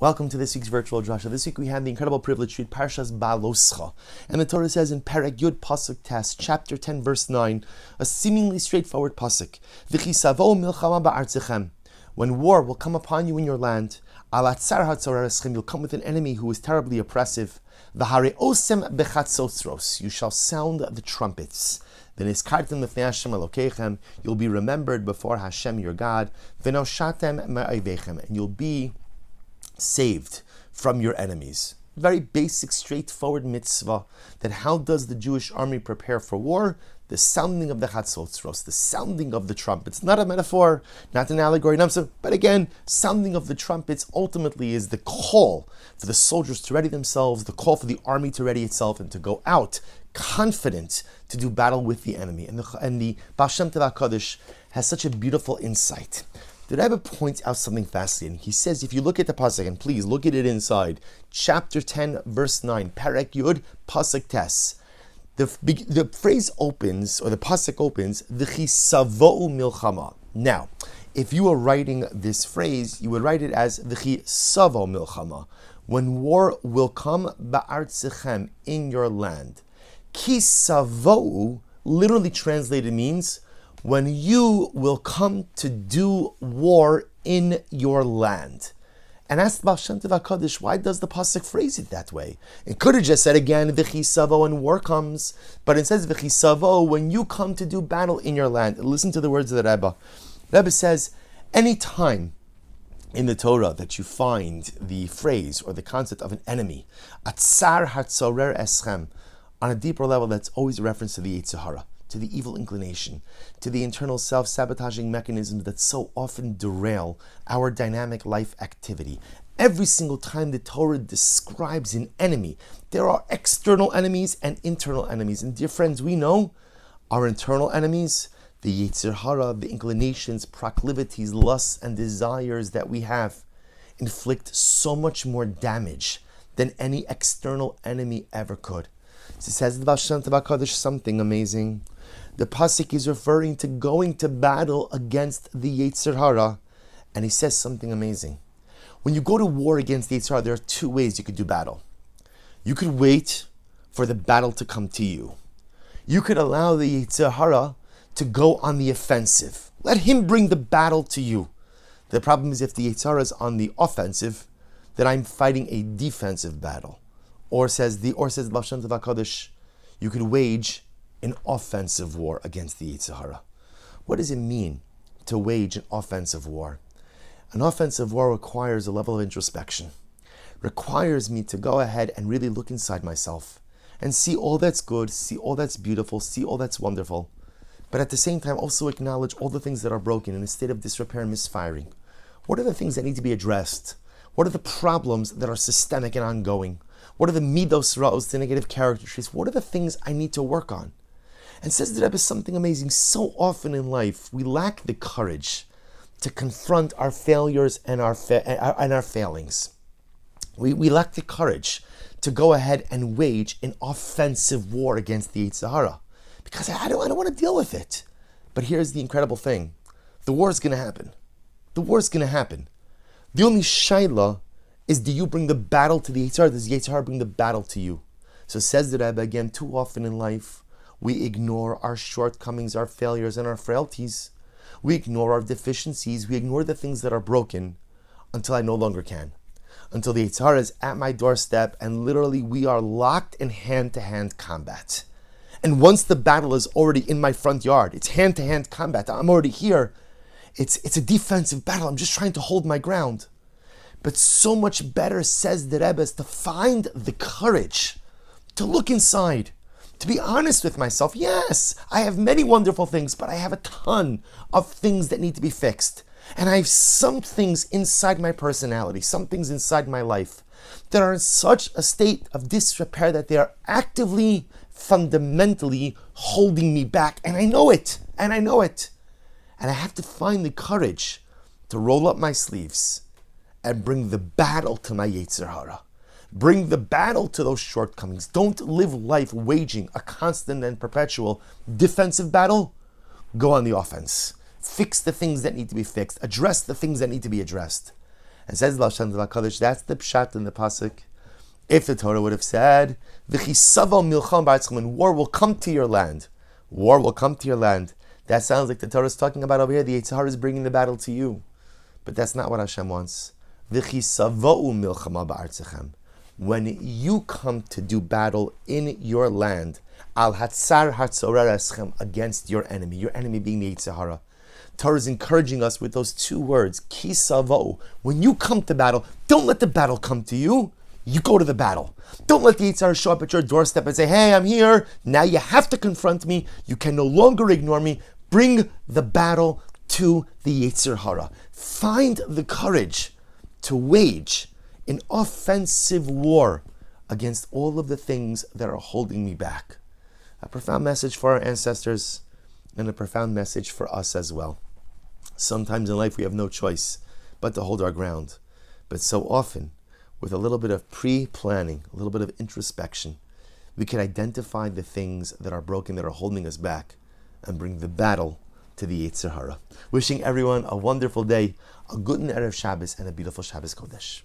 Welcome to this week's virtual Drasha. This week we have the incredible privilege to read Parshas Behaaloscha. And the Torah says in Perek Yud Pasuk Tes, chapter 10, verse 9, a seemingly straightforward pasuk. V'chisavo milchama ba'artzechem. When war will come upon you in your land, alatzar hatzorereschem, you'll come with an enemy who is terribly oppressive. V'hare osem bechatzotzros, you shall sound the trumpets. V'niskartem lefnei Hashem Elokechem, you'll be remembered before Hashem your God. V'noshatem me'oivechem, and you'll be saved from your enemies. Very basic, straightforward mitzvah. That how does the Jewish army prepare for war? The sounding of the chatzotzros, the sounding of the trumpets. Not a metaphor, not an allegory, but again, sounding of the trumpets ultimately is the call for the soldiers to ready themselves, the call for the army to ready itself and to go out confident to do battle with the enemy. And the Baal Shem Tov HaKadosh has such a beautiful insight. The Rebbe points out something fascinating. He says, if you look at the pasuk, and please look at it inside, chapter 10, verse 9, Perek Yud, pasuk Tes. The phrase opens, or the pasuk opens, V'chisavo'u milchama. Now, if you were writing this phrase, you would write it as V'chisavo milchama. When war will come, ba'artzechem, in your land. Kisavo'u, literally translated means, when you will come to do war in your land. And asked Baal Shem Tov HaKadosh, why does the pasuk phrase it that way? It could have just said again, V'chisavo, when war comes, but it says V'chisavo, when you come to do battle in your land. Listen to the words of the Rebbe. The Rebbe says, any time in the Torah that you find the phrase or the concept of an enemy, atzar hatzorer eschem, on a deeper level, that's always a reference to the Yetzer Hara, to the evil inclination, to the internal self-sabotaging mechanisms that so often derail our dynamic life activity. Every single time the Torah describes an enemy, there are external enemies and internal enemies. And dear friends, we know our internal enemies, the Yetzer Hara, the inclinations, proclivities, lusts, and desires that we have, inflict so much more damage than any external enemy ever could. So it says in the Baal Shem Tov HaKadosh something amazing. The pasuk is referring to going to battle against the Yetzer Hara, and he says something amazing. When you go to war against the Yetzer Hara, there are two ways you could do battle. You could wait for the battle to come to you. You could allow the Yetzer Hara to go on the offensive. Let him bring the battle to you. The problem is if the Yetzer Hara is on the offensive, then I'm fighting a defensive battle. Or says Baal Shem Tov HaKadosh, you could wage an offensive war against the Yetzer Hara. What does it mean to wage an offensive war? An offensive war requires a level of introspection. Requires me to go ahead and really look inside myself and see all that's good, see all that's beautiful, see all that's wonderful. But at the same time, also acknowledge all the things that are broken in a state of disrepair and misfiring. What are the things that need to be addressed? What are the problems that are systemic and ongoing? What are the midos ra'os, the negative character traits? What are the things I need to work on? And says the Rebbe something amazing. So often in life, we lack the courage to confront our failures and our failings. We lack the courage to go ahead and wage an offensive war against the Yetzer Hara, because I don't want to deal with it. But here's the incredible thing. The war is going to happen. The war is going to happen. The only shayla is, do you bring the battle to the Yetzer Hara? Does the Yetzer Hara bring the battle to you? So says the Rebbe again, too often in life, we ignore our shortcomings, our failures, and our frailties. We ignore our deficiencies. We ignore the things that are broken until I no longer can. Until the Yetzer Hara is at my doorstep and literally we are locked in hand-to-hand combat. And once the battle is already in my front yard, it's hand-to-hand combat. I'm already here. It's a defensive battle. I'm just trying to hold my ground. But so much better, says the Rebbe, is to find the courage to look inside, to be honest with myself. Yes, I have many wonderful things, but I have a ton of things that need to be fixed. And I have some things inside my personality, some things inside my life that are in such a state of disrepair that they are actively, fundamentally holding me back. And I know it. And I have to find the courage to roll up my sleeves and bring the battle to my Yetzer Hara. Bring the battle to those shortcomings. Don't live life waging a constant and perpetual defensive battle. Go on the offense. Fix the things that need to be fixed. Address the things that need to be addressed. And says the Lashon HaKadosh, that's the pshat in the pasuk. If the Torah would have said, "V'chisavo milcham ba'atzchem," when war will come to your land, war will come to your land. That sounds like the Torah is talking about over here. The Yetzer Hara is bringing the battle to you, but that's not what Hashem wants. V'chisavo milchama ba'atzchem. When you come to do battle in your land, al hatzar hatzorereschem, against your enemy being the Yetzer Hara. Torah is encouraging us with those two words, kisavo. When you come to battle, don't let the battle come to you. You go to the battle. Don't let the Yetzer Hara show up at your doorstep and say, "Hey, I'm here." Now you have to confront me. You can no longer ignore me. Bring the battle to the Yetzer Hara. Find the courage to wage an offensive war against all of the things that are holding me back. A profound message for our ancestors and a profound message for us as well. Sometimes in life we have no choice but to hold our ground. But so often, with a little bit of pre-planning, a little bit of introspection, we can identify the things that are broken, that are holding us back, and bring the battle to the Yetzer Hara. Wishing everyone a wonderful day, a good Erev Shabbos, and a beautiful Shabbos Kodesh.